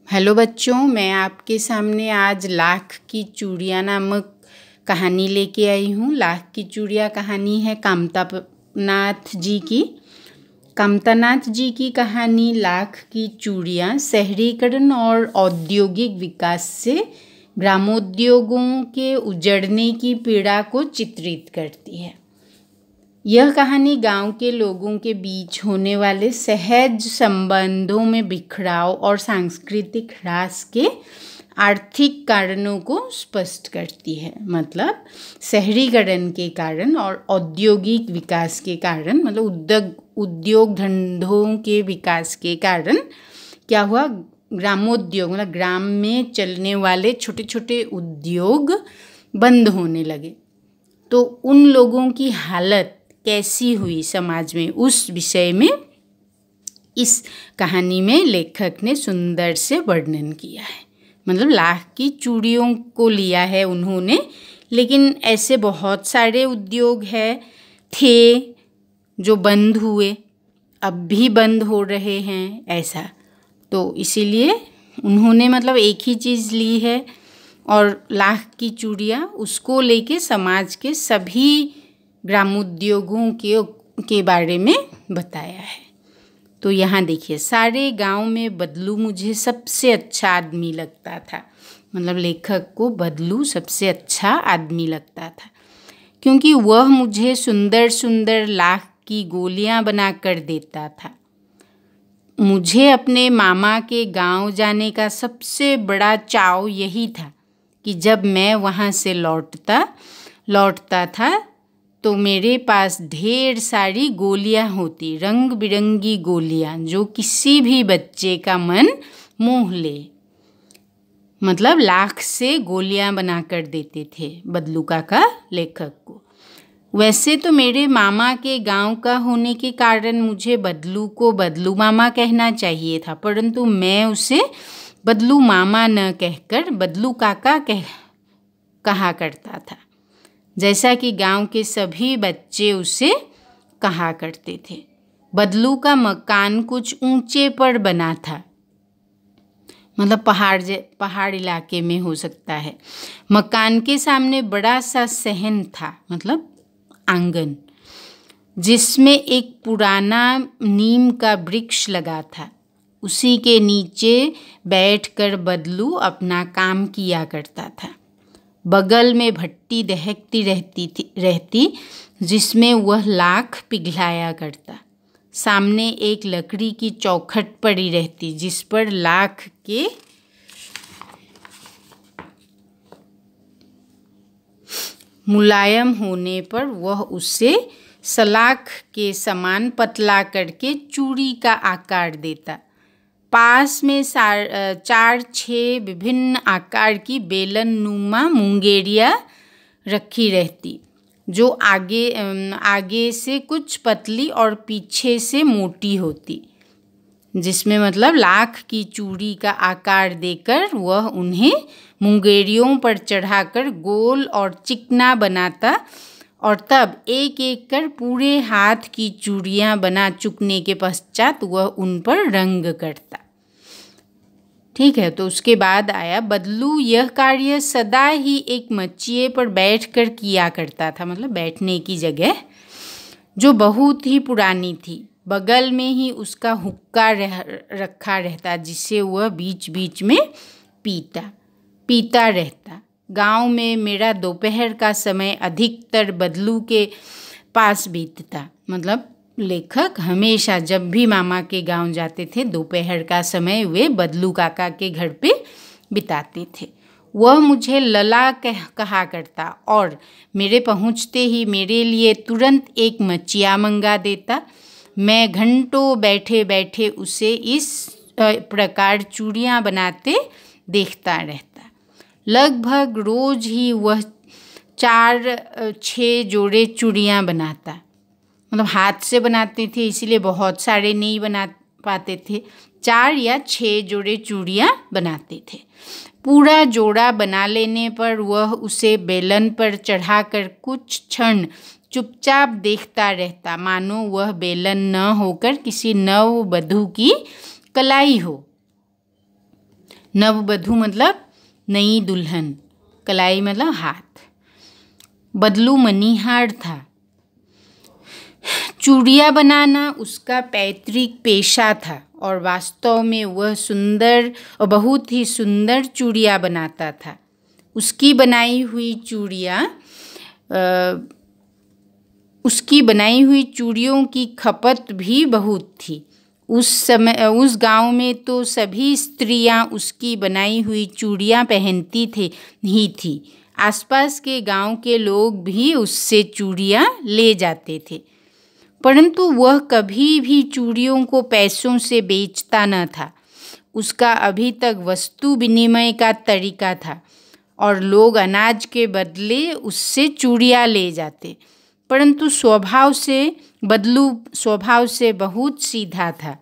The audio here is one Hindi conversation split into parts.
हेलो बच्चों, मैं आपके सामने आज लाख की चूड़ियाँ नामक कहानी लेके आई हूँ। लाख की चूड़ियाँ कहानी है कामतानाथ जी की। कामतानाथ जी की कहानी लाख की चूड़ियाँ शहरीकरण और औद्योगिक विकास से ग्रामोद्योगों के उजड़ने की पीड़ा को चित्रित करती है। यह कहानी गांव के लोगों के बीच होने वाले सहज संबंधों में बिखराव और सांस्कृतिक ह्रास के आर्थिक कारणों को स्पष्ट करती है। मतलब शहरीकरण के कारण और औद्योगिक विकास के कारण, मतलब उद्योग धंधों के विकास के कारण क्या हुआ, ग्रामोद्योग मतलब ग्राम में चलने वाले छोटे छोटे उद्योग बंद होने लगे। तो उन लोगों की हालत कैसी हुई समाज में, उस विषय में इस कहानी में लेखक ने सुंदर से वर्णन किया है। मतलब लाख की चूड़ियों को लिया है उन्होंने, लेकिन ऐसे बहुत सारे उद्योग थे जो बंद हुए, अब भी बंद हो रहे हैं ऐसा। तो इसीलिए उन्होंने मतलब एक ही चीज़ ली है और लाख की चूड़ियाँ उसको लेके समाज के सभी ग्रामोद्योगों के बारे में बताया है। तो यहाँ देखिए, सारे गांव में बदलू मुझे सबसे अच्छा आदमी लगता था। मतलब लेखक को बदलू सबसे अच्छा आदमी लगता था, क्योंकि वह मुझे सुंदर सुंदर लाख की गोलियां बना कर देता था। मुझे अपने मामा के गांव जाने का सबसे बड़ा चाव यही था कि जब मैं वहाँ से लौटता था तो मेरे पास ढेर सारी गोलियां होती, रंग बिरंगी गोलियां, जो किसी भी बच्चे का मन मोह ले। मतलब लाख से गोलियां बना कर देते थे बदलू काका लेखक को। वैसे तो मेरे मामा के गांव का होने के कारण मुझे बदलू को बदलू मामा कहना चाहिए था, परंतु मैं उसे बदलू मामा न कहकर बदलू काका कहा करता था, जैसा कि गांव के सभी बच्चे उसे कहा करते थे। बदलू का मकान कुछ ऊंचे पर बना था, मतलब पहाड़ इलाके में हो सकता है। मकान के सामने बड़ा सा सहन था, मतलब आंगन, जिसमें एक पुराना नीम का वृक्ष लगा था। उसी के नीचे बैठकर बदलू अपना काम किया करता था। बगल में भट्टी दहकती रहती जिसमें वह लाख पिघलाया करता। सामने एक लकड़ी की चौखट पड़ी रहती जिस पर लाख के मुलायम होने पर वह उसे सलाख के समान पतला करके चूड़ी का आकार देता। पास में 4-6 विभिन्न आकार की बेलन नुमा मुंगेरियाँ रखी रहती, जो आगे से कुछ पतली और पीछे से मोटी होती, जिसमें मतलब लाख की चूड़ी का आकार देकर वह उन्हें मुंगेरियों पर चढ़ाकर गोल और चिकना बनाता और तब एक एक कर पूरे हाथ की चूड़ियाँ बना चुकने के पश्चात वह उन पर रंग करता। ठीक है, तो उसके बाद आया बदलू। यह कार्य सदा ही एक मचिए पर बैठकर किया करता था, मतलब बैठने की जगह जो बहुत ही पुरानी थी। बगल में ही उसका हुक्का रखा रहता जिसे वह बीच बीच में पीता रहता। गांव में मेरा दोपहर का समय अधिकतर बदलू के पास बीतता। मतलब लेखक हमेशा जब भी मामा के गांव जाते थे, दोपहर का समय वे बदलू काका के घर पे बिताते थे। वह मुझे लला कहा करता और मेरे पहुंचते ही मेरे लिए तुरंत एक मचिया मंगा देता। मैं घंटों बैठे बैठे उसे इस प्रकार चूड़ियाँ बनाते देखता रहता। लगभग रोज ही वह 4-6 जोड़े चूड़ियाँ बनाता। मतलब हाथ से बनाते थे, इसीलिए बहुत सारे नहीं बना पाते थे। 4 या 6 जोड़े चूड़ियाँ बनाते थे। पूरा जोड़ा बना लेने पर वह उसे बेलन पर चढ़ाकर कुछ क्षण चुपचाप देखता रहता, मानो वह बेलन न होकर किसी नव वधू की कलाई हो। नववधू मतलब नई दुल्हन, कलाई मतलब हाथ। बदलू मनीहार था। चूड़ियाँ बनाना उसका पैतृक पेशा था और वास्तव में वह सुंदर और बहुत ही सुंदर चूड़ियाँ बनाता था। उसकी बनाई हुई चूड़ियों की खपत भी बहुत थी। उस समय उस गांव में तो सभी स्त्रियां उसकी बनाई हुई चूड़ियाँ पहनती थी। आसपास के गांव के लोग भी उससे चूड़ियाँ ले जाते थे, परंतु वह कभी भी चूड़ियों को पैसों से बेचता न था। उसका अभी तक वस्तु विनिमय का तरीका था और लोग अनाज के बदले उससे चूड़ियाँ ले जाते, परंतु बदलू स्वभाव से बहुत सीधा था।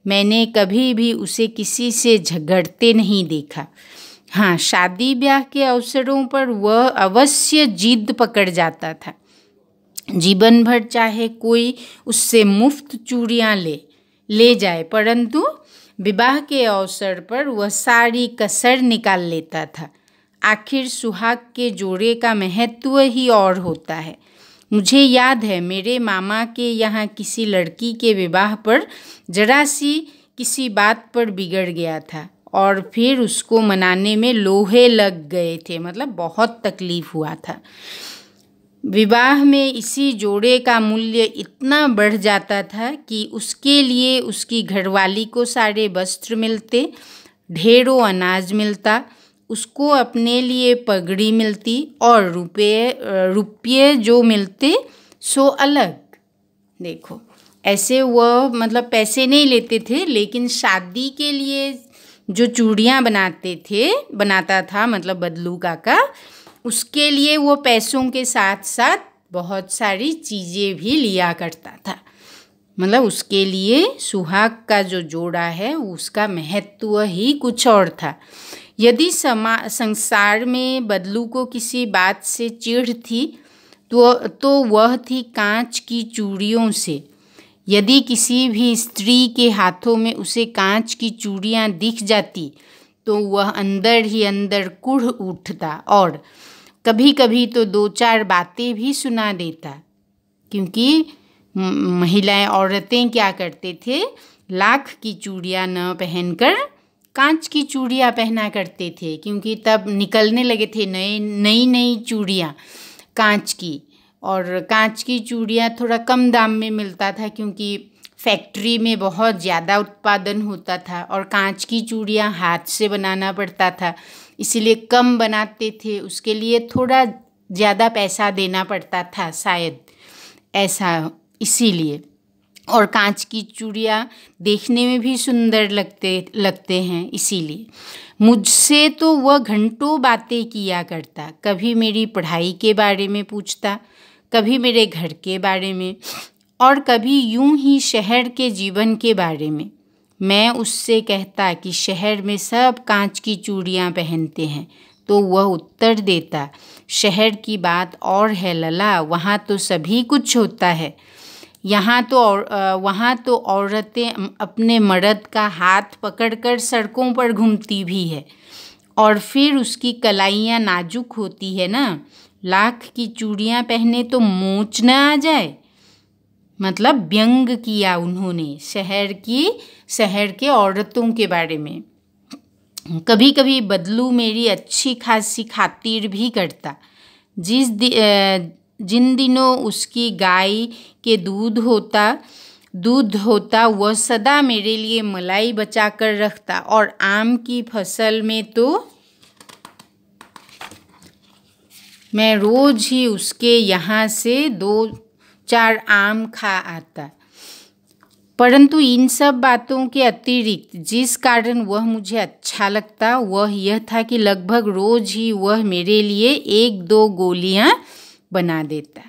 मैंने कभी भी उसे किसी से झगड़ते नहीं देखा। हाँ, शादी ब्याह के अवसरों पर वह अवश्य जिद पकड़ जाता था। जीवन भर चाहे कोई उससे मुफ्त चूड़ियाँ ले जाए, परंतु विवाह के अवसर पर वह सारी कसर निकाल लेता था। आखिर सुहाग के जोड़े का महत्व ही और होता है। मुझे याद है, मेरे मामा के यहाँ किसी लड़की के विवाह पर जरा सी किसी बात पर बिगड़ गया था और फिर उसको मनाने में लोहे लग गए थे, मतलब बहुत तकलीफ हुआ था। विवाह में इसी जोड़े का मूल्य इतना बढ़ जाता था कि उसके लिए उसकी घरवाली को सारे वस्त्र मिलते, ढेरों अनाज मिलता, उसको अपने लिए पगड़ी मिलती और रुपये जो मिलते सो अलग। देखो, ऐसे वह मतलब पैसे नहीं लेते थे, लेकिन शादी के लिए जो चूड़ियाँ बनाता था मतलब बदलू काका, उसके लिए वो पैसों के साथ साथ बहुत सारी चीज़ें भी लिया करता था। मतलब उसके लिए सुहाग का जो जोड़ा है उसका महत्व ही कुछ और था। यदि संसार में बदलू को किसी बात से चिढ़ थी तो वह थी कांच की चूड़ियों से। यदि किसी भी स्त्री के हाथों में उसे कांच की चूड़ियाँ दिख जाती तो वह अंदर ही अंदर कुढ़ उठता और कभी कभी तो 2-4 बातें भी सुना देता। क्योंकि औरतें क्या करते थे, लाख की चूड़ियाँ न पहनकर कांच की चूड़ियाँ पहना करते थे, क्योंकि तब निकलने लगे थे नई चूड़ियाँ कांच की। और कांच की चूड़ियाँ थोड़ा कम दाम में मिलता था, क्योंकि फैक्ट्री में बहुत ज़्यादा उत्पादन होता था और कांच की चूड़ियाँ हाथ से बनाना पड़ता था, इसीलिए कम बनाते थे, उसके लिए थोड़ा ज़्यादा पैसा देना पड़ता था शायद, ऐसा इसीलिए। और कांच की चूड़ियाँ देखने में भी सुंदर लगते हैं, इसीलिए। मुझसे तो वह घंटों बातें किया करता, कभी मेरी पढ़ाई के बारे में पूछता, कभी मेरे घर के बारे में और कभी यूं ही शहर के जीवन के बारे में। मैं उससे कहता कि शहर में सब कांच की चूड़ियाँ पहनते हैं, तो वह उत्तर देता, शहर की बात और है लला, वहाँ तो सभी कुछ होता है। वहाँ तो औरतें अपने मर्द का हाथ पकड़कर सड़कों पर घूमती भी है, और फिर उसकी कलाइयाँ नाजुक होती है ना, लाख की चूड़ियाँ पहने तो मोच न आ जाए। मतलब व्यंग किया उन्होंने शहर के औरतों के बारे में। कभी कभी बदलू मेरी अच्छी खासी खातिर भी करता। जिन दिनों उसकी गाय के दूध होता वह सदा मेरे लिए मलाई बचा कर रखता, और आम की फसल में तो मैं रोज ही उसके यहाँ से 2-4 आम खा आता। परंतु इन सब बातों के अतिरिक्त जिस कारण वह मुझे अच्छा लगता वह यह था कि लगभग रोज ही वह मेरे लिए 1-2 गोलियां बना देता।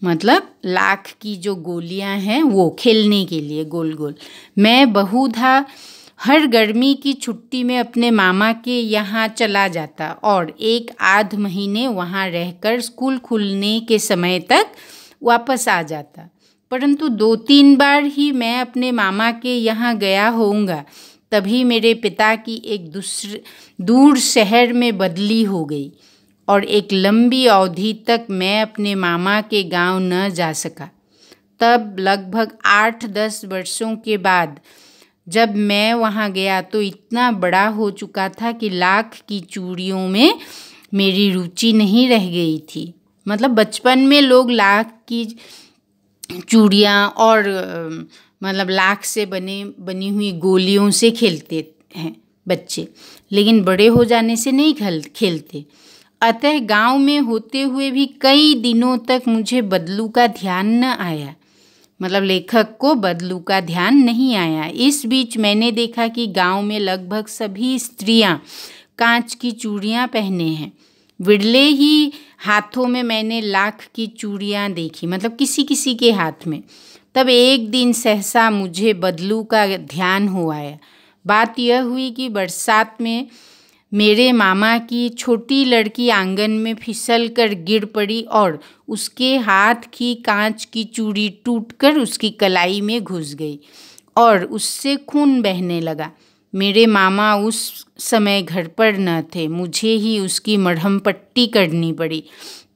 मतलब लाख की जो गोलियां हैं वो खेलने के लिए गोल गोल। मैं बहुधा हर गर्मी की छुट्टी में अपने मामा के यहाँ चला जाता और 1-8 महीने वहाँ रहकर स्कूल खुलने के समय तक वापस आ जाता। परंतु 2-3 बार ही मैं अपने मामा के यहाँ गया होऊंगा, तभी मेरे पिता की एक दूर शहर में बदली हो गई और एक लंबी अवधि तक मैं अपने मामा के गांव न जा सका। तब लगभग 8-10 वर्षों के बाद जब मैं वहां गया तो इतना बड़ा हो चुका था कि लाख की चूड़ियों में मेरी रुचि नहीं रह गई थी। मतलब बचपन में लोग लाख की चूड़ियाँ और मतलब लाख से बनी हुई गोलियों से खेलते हैं बच्चे, लेकिन बड़े हो जाने से नहीं खेलते। अतः गांव में होते हुए भी कई दिनों तक मुझे बदलू का ध्यान न आया। मतलब लेखक को बदलू का ध्यान नहीं आया। इस बीच मैंने देखा कि गांव में लगभग सभी स्त्रियां कांच की चूड़ियां पहने हैं। विरले ही हाथों में मैंने लाख की चूड़ियां देखी, मतलब किसी किसी के हाथ में। तब एक दिन सहसा मुझे बदलू का ध्यान हो आया। बात यह हुई कि बरसात में मेरे मामा की छोटी लड़की आंगन में फिसल कर गिर पड़ी और उसके हाथ की कांच की चूड़ी टूटकर उसकी कलाई में घुस गई और उससे खून बहने लगा। मेरे मामा उस समय घर पर न थे, मुझे ही उसकी मरहम पट्टी करनी पड़ी।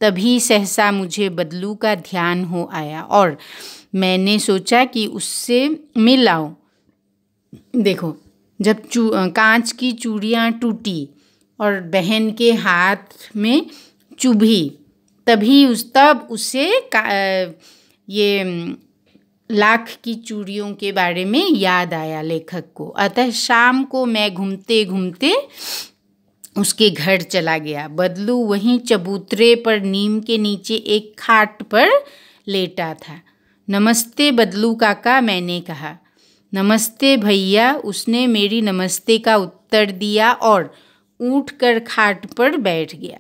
तभी सहसा मुझे बदलू का ध्यान हो आया और मैंने सोचा कि उससे मिल आऊं। देखो, जब कांच की चूड़ियाँ टूटी और बहन के हाथ में चुभी, तब उसे ये लाख की चूड़ियों के बारे में याद आया लेखक को। अतः शाम को मैं घूमते घूमते उसके घर चला गया। बदलू वहीं चबूतरे पर नीम के नीचे एक खाट पर लेटा था। नमस्ते बदलू काका, मैंने कहा। नमस्ते भैया, उसने मेरी नमस्ते का उत्तर दिया और उठकर खाट पर बैठ गया।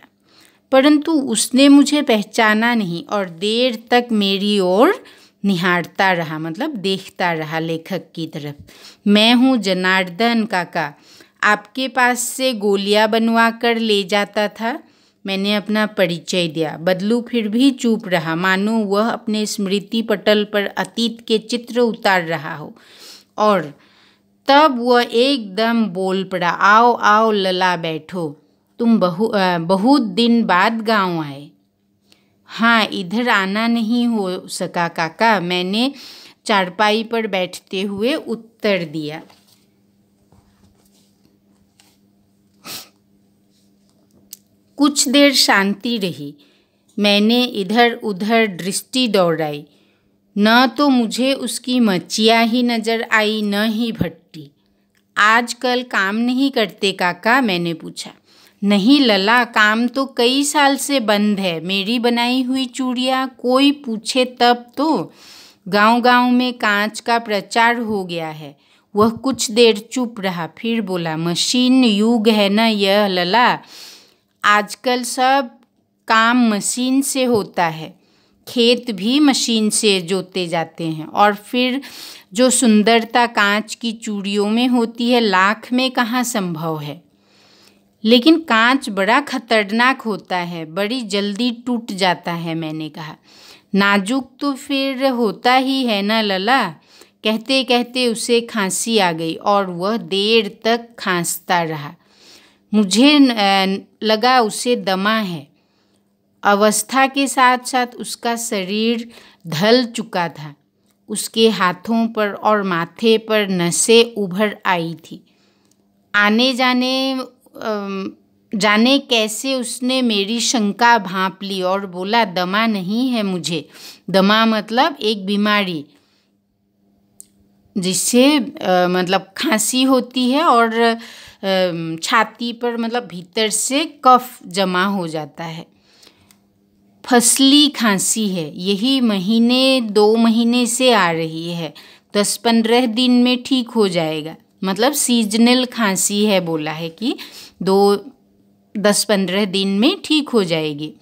परंतु उसने मुझे पहचाना नहीं और देर तक मेरी ओर निहारता रहा, मतलब देखता रहा लेखक की तरफ। मैं हूँ जनार्दन काका, आपके पास से गोलियां बनवा कर ले जाता था। मैंने अपना परिचय दिया। बदलू फिर भी चुप रहा, मानो वह अपने स्मृति पटल पर अतीत के चित्र उतार रहा हो। और तब वह एकदम बोल पड़ा, आओ आओ लला, बैठो। तुम बहुत दिन बाद गांव आए। हाँ, इधर आना नहीं हो सका काका, मैंने चारपाई पर बैठते हुए उत्तर दिया। कुछ देर शांति रही। मैंने इधर उधर दृष्टि दौड़ाई। न तो मुझे उसकी मचिया ही नजर आई, न ही भट्टी। आजकल काम नहीं करते काका, मैंने पूछा। नहीं लला, काम तो कई साल से बंद है। मेरी बनाई हुई चूड़ियाँ कोई पूछे तब तो। गांव-गांव में कांच का प्रचार हो गया है। वह कुछ देर चुप रहा, फिर बोला, मशीन युग है न यह लला। आजकल सब काम मशीन से होता है। खेत भी मशीन से जोते जाते हैं और फिर जो सुंदरता कांच की चूड़ियों में होती है, लाख में कहाँ संभव है। लेकिन कांच बड़ा खतरनाक होता है, बड़ी जल्दी टूट जाता है, मैंने कहा। नाजुक तो फिर होता ही है ना लला। कहते कहते उसे खांसी आ गई और वह देर तक खांसता रहा। मुझे लगा उसे दमा है। अवस्था के साथ साथ उसका शरीर ढल चुका था। उसके हाथों पर और माथे पर नसें उभर आई थी। आने जाने कैसे उसने मेरी शंका भांप ली और बोला, दमा नहीं है मुझे। दमा मतलब एक बीमारी जिससे मतलब खांसी होती है और छाती पर मतलब भीतर से कफ जमा हो जाता है। फसली खांसी है, यही 1-2 महीने से आ रही है। 10-15 दिन में ठीक हो जाएगा। मतलब सीजनल खांसी है, बोला है कि 10-15 दिन में ठीक हो जाएगी।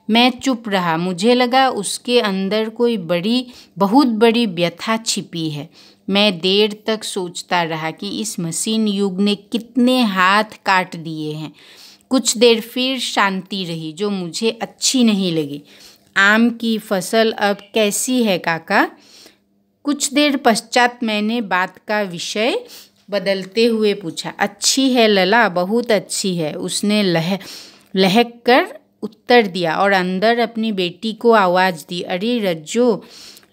मैं चुप रहा। मुझे लगा उसके अंदर कोई बहुत बड़ी व्यथा छिपी है। मैं देर तक सोचता रहा कि इस मशीन युग ने कितने हाथ काट दिए हैं। कुछ देर फिर शांति रही, जो मुझे अच्छी नहीं लगी। आम की फसल अब कैसी है काका? कुछ देर पश्चात मैंने बात का विषय बदलते हुए पूछा। अच्छी है लला, बहुत अच्छी है, उसने लहक कर उत्तर दिया और अंदर अपनी बेटी को आवाज़ दी। अरे रज्जो,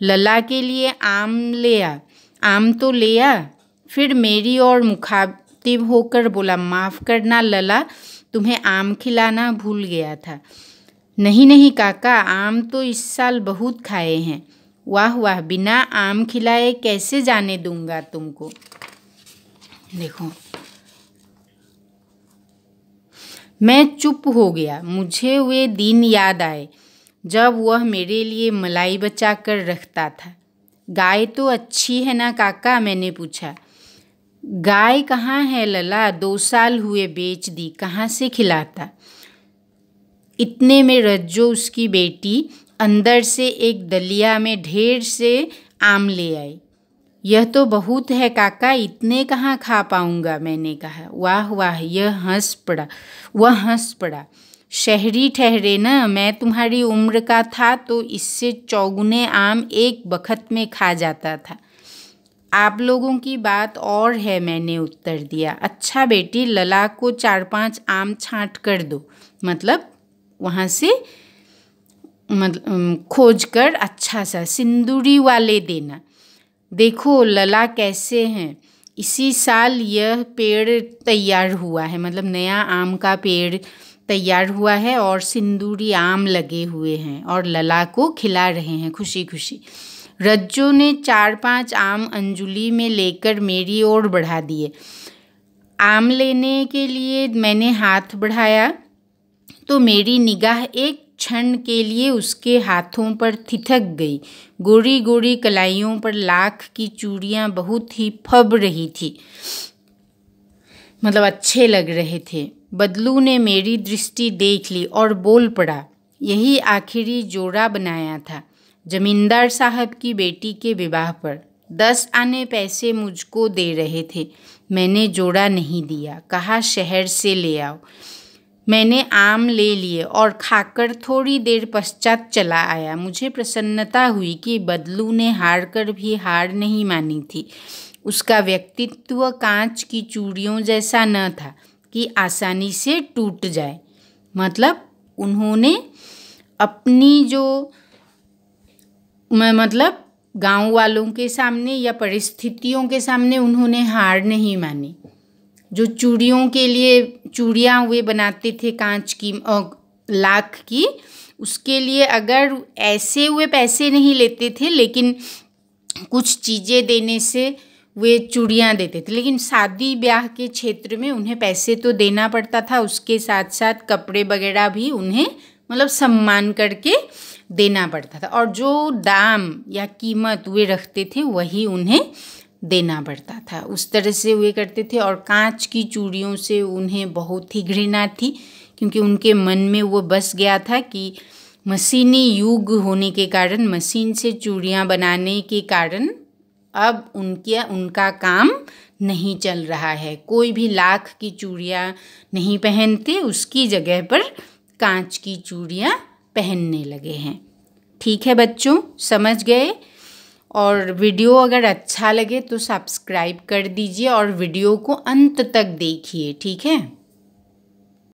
लला के लिए आम ले आ, आम तो ले आ। फिर मेरी ओर मुखातिब होकर बोला, माफ़ करना लला, तुम्हें आम खिलाना भूल गया था। नहीं नहीं काका, आम तो इस साल बहुत खाए हैं। वाह वाह, बिना आम खिलाए कैसे जाने दूंगा तुमको। देखो, मैं चुप हो गया। मुझे वे दिन याद आए जब वह मेरे लिए मलाई बचा कर रखता था। गाय तो अच्छी है ना काका, मैंने पूछा। गाय कहाँ है लला, 2 साल हुए बेच दी, कहाँ से खिलाता। इतने में रज्जो, उसकी बेटी, अंदर से एक दलिया में ढेर से आम ले आई। यह तो बहुत है काका, इतने कहाँ खा पाऊँगा, मैंने कहा। वाह वाह, वह हंस पड़ा। शहरी ठहरे न, मैं तुम्हारी उम्र का था तो इससे चौगुने आम एक बखत में खा जाता था। आप लोगों की बात और है, मैंने उत्तर दिया। अच्छा बेटी, लला को 4-5 आम छाँट कर दो, मतलब वहाँ से खोज कर अच्छा सा सिंदूरी वाले देना। देखो लला कैसे हैं, इसी साल यह पेड़ तैयार हुआ है, मतलब नया आम का पेड़ तैयार हुआ है और सिंदूरी आम लगे हुए हैं और लला को खिला रहे हैं खुशी खुशी। रज्जो ने 4-5 आम अंजुली में लेकर मेरी ओर बढ़ा दिए। आम लेने के लिए मैंने हाथ बढ़ाया तो मेरी निगाह एक क्षण के लिए उसके हाथों पर ठिठक गई। गोरी गोरी कलाइयों पर लाख की चूड़ियाँ बहुत ही फब रही थी, मतलब अच्छे लग रहे थे। बदलू ने मेरी दृष्टि देख ली और बोल पड़ा, यही आखिरी जोड़ा बनाया था जमींदार साहब की बेटी के विवाह पर। 10 आने पैसे मुझको दे रहे थे, मैंने जोड़ा नहीं दिया, कहा शहर से ले आओ। मैंने आम ले लिए और खाकर थोड़ी देर पश्चात चला आया। मुझे प्रसन्नता हुई कि बदलू ने हार कर भी हार नहीं मानी थी। उसका व्यक्तित्व कांच की चूड़ियों जैसा न था कि आसानी से टूट जाए, मतलब उन्होंने अपनी जो मतलब गांव वालों के सामने या परिस्थितियों के सामने उन्होंने हार नहीं मानी। जो चूड़ियों के लिए चूड़ियाँ वे बनाते थे कांच की और लाख की, उसके लिए अगर ऐसे वे पैसे नहीं लेते थे, लेकिन कुछ चीज़ें देने से वे चूड़ियाँ देते थे। लेकिन शादी ब्याह के क्षेत्र में उन्हें पैसे तो देना पड़ता था, उसके साथ साथ कपड़े वगैरह भी उन्हें मतलब सम्मान करके देना पड़ता था, और जो दाम या कीमत वे रखते थे वही उन्हें देना पड़ता था। उस तरह से वे करते थे। और कांच की चूड़ियों से उन्हें बहुत ही घृणा थी, क्योंकि उनके मन में वो बस गया था कि मशीनी युग होने के कारण, मशीन से चूड़ियाँ बनाने के कारण अब उनका काम नहीं चल रहा है। कोई भी लाख की चूड़ियाँ नहीं पहनते, उसकी जगह पर कांच की चूड़ियाँ पहनने लगे हैं। ठीक है बच्चों, समझ गए। और वीडियो अगर अच्छा लगे तो सब्सक्राइब कर दीजिए और वीडियो को अंत तक देखिए, ठीक है।